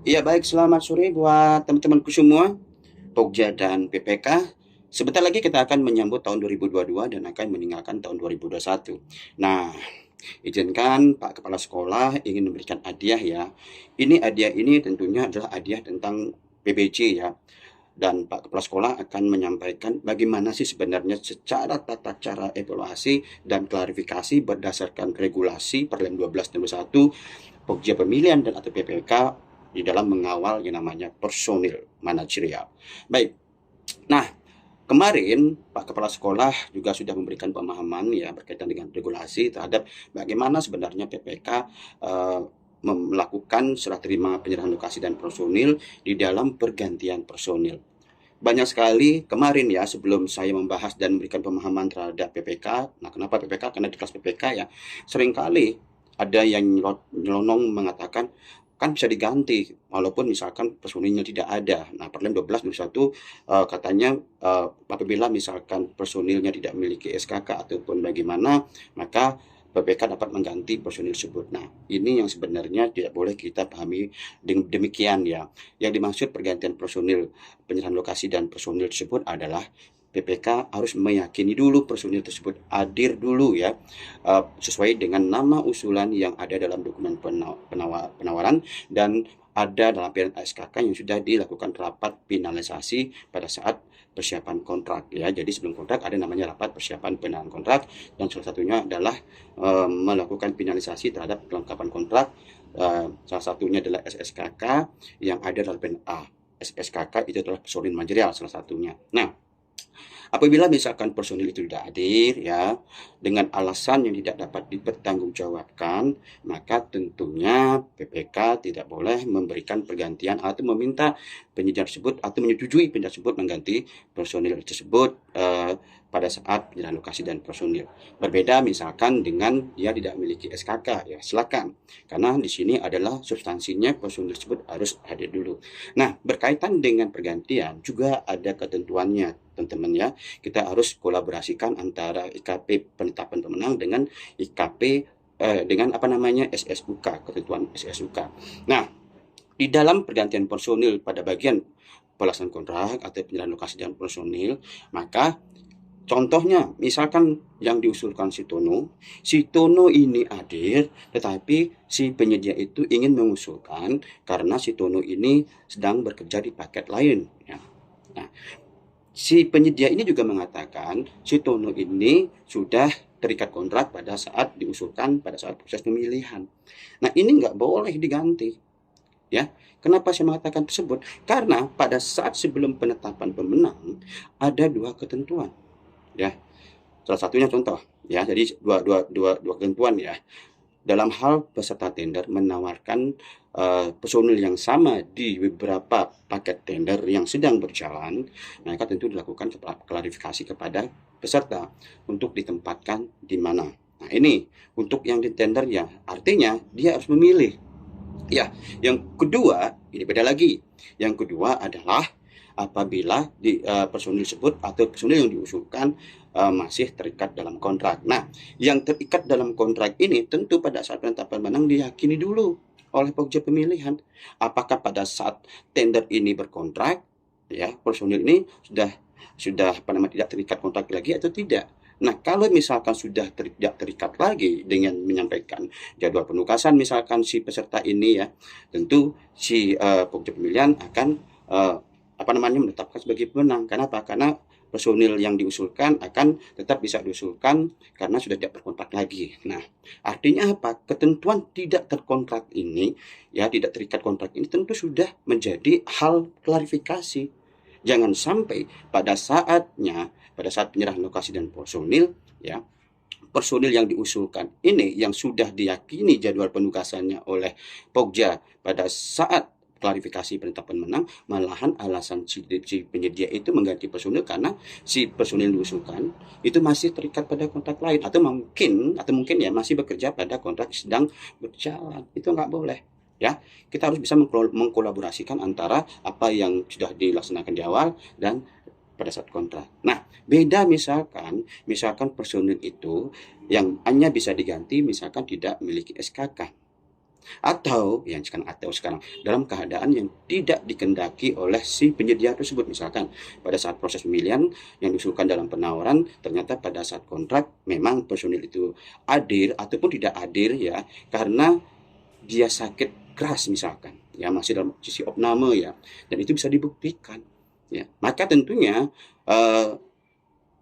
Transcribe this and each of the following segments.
Iya baik, selamat sore buat teman-temanku semua, Pokja dan PPK. Sebentar lagi kita akan menyambut tahun 2022 dan akan meninggalkan tahun 2021. Nah, izinkan Pak Kepala Sekolah ingin memberikan hadiah ya. Ini hadiah ini tentunya adalah hadiah tentang PBJ ya. Dan Pak Kepala Sekolah akan menyampaikan bagaimana sih sebenarnya secara tata cara evaluasi dan klarifikasi berdasarkan regulasi Perlem 12 nomor 1 Pokja Pemilihan dan atau PPK di dalam mengawal yang namanya personil manajerial. Baik, nah kemarin Pak Kepala Sekolah juga sudah memberikan pemahaman ya berkaitan dengan regulasi terhadap bagaimana sebenarnya PPK melakukan serah terima penyerahan lokasi dan personil di dalam pergantian personil. Banyak sekali kemarin ya sebelum saya membahas dan memberikan pemahaman terhadap PPK. Nah, kenapa PPK? Karena di kelas PPK ya seringkali ada yang nyelonong mengatakan kan bisa diganti walaupun misalkan personilnya tidak ada. Nah, Perlem 12 21 katanya apabila misalkan personilnya tidak memiliki SKK ataupun bagaimana, maka PPK dapat mengganti personil tersebut. Nah, ini yang sebenarnya tidak boleh kita pahami demikian ya. Yang dimaksud pergantian personil penyerahan lokasi dan personil tersebut adalah PPK harus meyakini dulu personil tersebut hadir dulu ya, sesuai dengan nama usulan yang ada dalam dokumen penawaran dan ada dalam piagam SKK yang sudah dilakukan rapat finalisasi pada saat persiapan kontrak ya. Jadi sebelum kontrak ada namanya rapat persiapan penandatanganan kontrak dan salah satunya adalah melakukan finalisasi terhadap kelengkapan kontrak. Salah satunya adalah SSKK yang ada dalam PNA. SSKK itu adalah personil manajerial salah satunya. Nah, apabila misalkan personil itu tidak hadir ya dengan alasan yang tidak dapat dipertanggungjawabkan, maka tentunya PPK tidak boleh memberikan pergantian atau meminta penyedia tersebut atau menyetujui penyedia tersebut mengganti personil tersebut pada saat penyerahan lokasi dan personil. Berbeda misalkan dengan dia tidak memiliki SKK ya silakan. Karena di sini adalah substansinya personil tersebut harus hadir dulu. Nah, berkaitan dengan pergantian juga ada ketentuannya teman-teman ya. Kita harus kolaborasikan antara IKP penetapan pemenang dengan IKP dengan SSUK, ketentuan SSUK. Nah, di dalam pergantian personil pada bagian pelaksanaan kontrak atau penyerahan lokasi dan personil, maka contohnya, misalkan yang diusulkan si Tono ini hadir, tetapi si penyedia itu ingin mengusulkan karena si Tono ini sedang bekerja di paket lain. Ya. Nah, si penyedia ini juga mengatakan si Tono ini sudah terikat kontrak pada saat diusulkan pada saat proses pemilihan. Nah, ini nggak boleh diganti. Ya, kenapa saya mengatakan tersebut? Karena pada saat sebelum penetapan pemenang ada dua ketentuan ya. Salah satunya contoh ya. Jadi dua ketentuan ya. Dalam hal peserta tender menawarkan personil yang sama di beberapa paket tender yang sedang berjalan, maka tentu dilakukan klarifikasi kepada peserta untuk ditempatkan di mana. Nah, ini untuk yang di tender ya, artinya dia harus memilih. Ya, yang kedua, ini beda lagi. Yang kedua adalah apabila personil tersebut atau personil yang diusulkan masih terikat dalam kontrak. Nah, yang terikat dalam kontrak ini tentu pada saat penetapan menang diyakini dulu oleh Pokja Pemilihan. Apakah pada saat tender ini berkontrak, ya personil ini sudah tidak terikat kontrak lagi atau tidak? Nah, kalau misalkan sudah tidak terikat lagi dengan menyampaikan jadwal penugasan misalkan si peserta ini ya, tentu si Pokja Pemilihan akan menetapkan sebagai pemenang. Kenapa? Karena personil yang diusulkan akan tetap bisa diusulkan karena sudah tidak berkontrak lagi. Nah, artinya apa? Ketentuan tidak terkontrak ini, ya tidak terikat kontrak ini tentu sudah menjadi hal klarifikasi. Jangan sampai pada saat penyerahan lokasi dan personil, ya personil yang diusulkan ini yang sudah diyakini jadwal penugasannya oleh Pokja pada saat klarifikasi penetapan menang, malahan alasan si penyedia itu mengganti personil karena si personil diusulkan itu masih terikat pada kontrak lain atau mungkin ya masih bekerja pada kontrak sedang berjalan. Itu nggak boleh. Ya, kita harus bisa mengkolaborasikan antara apa yang sudah dilaksanakan di awal dan pada saat kontrak. Nah, beda misalkan personil itu yang hanya bisa diganti misalkan tidak memiliki SKK. Atau sekarang dalam keadaan yang tidak dikehendaki oleh si penyedia tersebut. Misalkan pada saat proses pemilihan yang diusulkan dalam penawaran, ternyata pada saat kontrak memang personil itu hadir ataupun tidak hadir ya karena dia sakit keras misalkan, ya masih dalam sisi opname ya, dan itu bisa dibuktikan ya, maka tentunya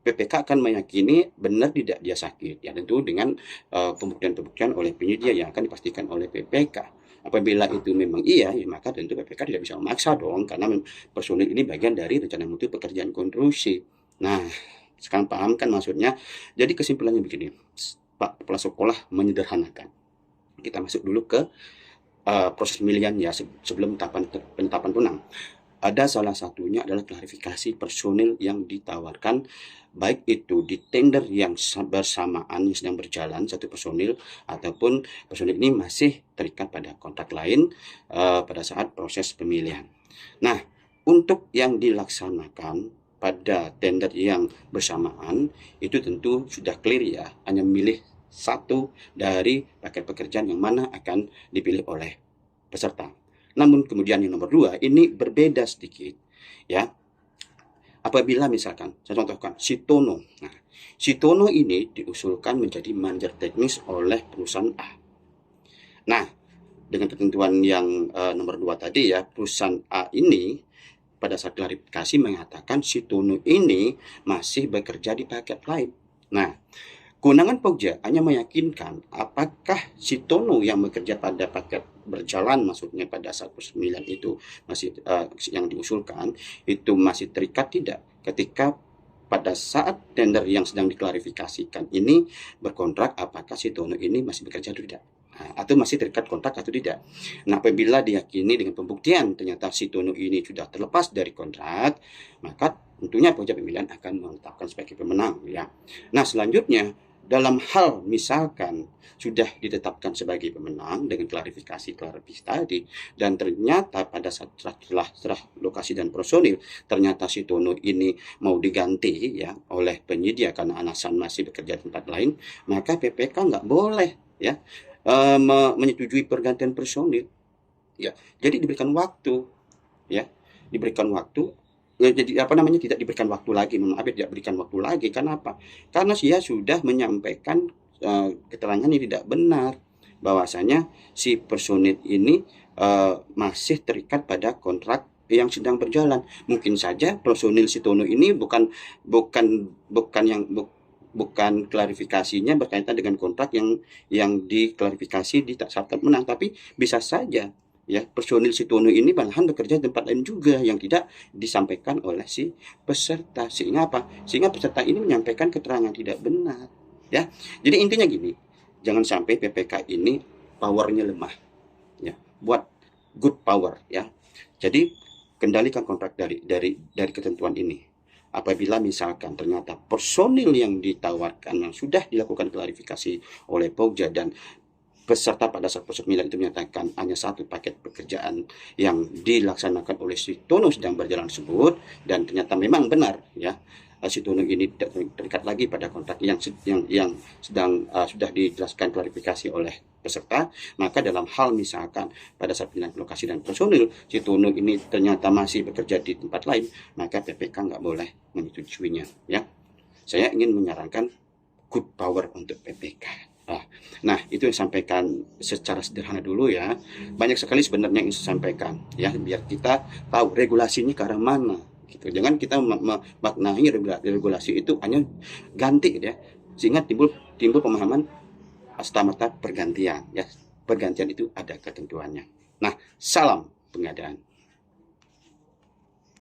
PPK akan meyakini benar tidak dia sakit ya, tentu dengan pembuktian-pembuktian oleh penyedia yang akan dipastikan oleh PPK. Apabila itu memang iya, ya maka tentu PPK tidak bisa memaksa dong, karena personil ini bagian dari rencana mutu pekerjaan konstruksi. Nah, sekarang paham kan maksudnya? Jadi kesimpulannya begini, Pak Kepala Sekolah menyederhanakan. Kita masuk dulu ke proses pemilihan ya, sebelum penetapan tunang. Ada salah satunya adalah klarifikasi personil yang ditawarkan, baik itu di tender yang bersamaan yang sedang berjalan satu personil, ataupun personil ini masih terikat pada kontrak lain pada saat proses pemilihan. Nah, untuk yang dilaksanakan pada tender yang bersamaan itu tentu sudah clear ya, hanya milih satu dari paket pekerjaan yang mana akan dipilih oleh peserta. Namun kemudian yang nomor 2 ini berbeda sedikit ya. Apabila misalkan saya contohkan si Tono. Nah, si Tono ini diusulkan menjadi manajer teknis oleh perusahaan A. Nah, dengan ketentuan yang nomor 2 tadi ya, perusahaan A ini pada saat klarifikasi mengatakan si Tono ini masih bekerja di paket lain. Nah, kewenangan Pokja hanya meyakinkan apakah si Tono yang bekerja pada paket berjalan, maksudnya pada saat pemilihan itu masih yang diusulkan itu masih terikat tidak ketika pada saat tender yang sedang diklarifikasikan ini berkontrak, apakah si Tono ini masih bekerja atau tidak, atau masih terikat kontrak atau tidak. Nah, apabila diyakini dengan pembuktian ternyata si Tono ini sudah terlepas dari kontrak, maka tentunya Pokja pemilihan akan menetapkan sebagai pemenang ya. Nah, selanjutnya dalam hal misalkan sudah ditetapkan sebagai pemenang dengan klarifikasi tadi, dan ternyata pada saat setelah lokasi dan personil ternyata si Tono ini mau diganti ya oleh penyedia karena alasan masih bekerja di tempat lain, maka PPK nggak boleh ya menyetujui pergantian personil ya. Jadi diberikan waktu ya, jadi tidak diberikan waktu lagi, tidak berikan waktu lagi. Kenapa? Karena dia sudah menyampaikan keterangan yang tidak benar, bahwasanya si personil ini masih terikat pada kontrak yang sedang berjalan. Mungkin saja personil si Tono ini bukan klarifikasinya berkaitan dengan kontrak yang diklarifikasi di saat menang, tapi bisa saja ya personil si Tono ini malahan bekerja di tempat lain juga yang tidak disampaikan oleh si peserta, sehingga peserta ini menyampaikan keterangan tidak benar ya. Jadi intinya gini, jangan sampai PPK ini powernya lemah ya, buat good power ya. Jadi kendalikan kontrak dari ketentuan ini. Apabila misalkan ternyata personil yang ditawarkan yang sudah dilakukan klarifikasi oleh Pokja dan peserta pada saat proses pemilihan itu menyatakan hanya satu paket pekerjaan yang dilaksanakan oleh si Tono sedang berjalan tersebut, dan ternyata memang benar ya si Tono ini tidak terikat lagi pada kontrak yang sedang sudah dijelaskan klarifikasi oleh peserta, maka dalam hal misalkan pada saat pemilihan lokasi dan personil si Tono ini ternyata masih bekerja di tempat lain, maka PPK nggak boleh menyetujuinya ya. Saya ingin menyarankan good power untuk PPK. Nah, itu yang sampaikan secara sederhana dulu ya. Banyak sekali sebenarnya yang saya sampaikan ya, biar kita tahu regulasinya ke arah mana gitu. Jangan kita memaknai regulasi itu hanya ganti ya, sehingga timbul pemahaman semata pergantian ya. Pergantian itu ada ketentuannya. Nah, salam pengadaan.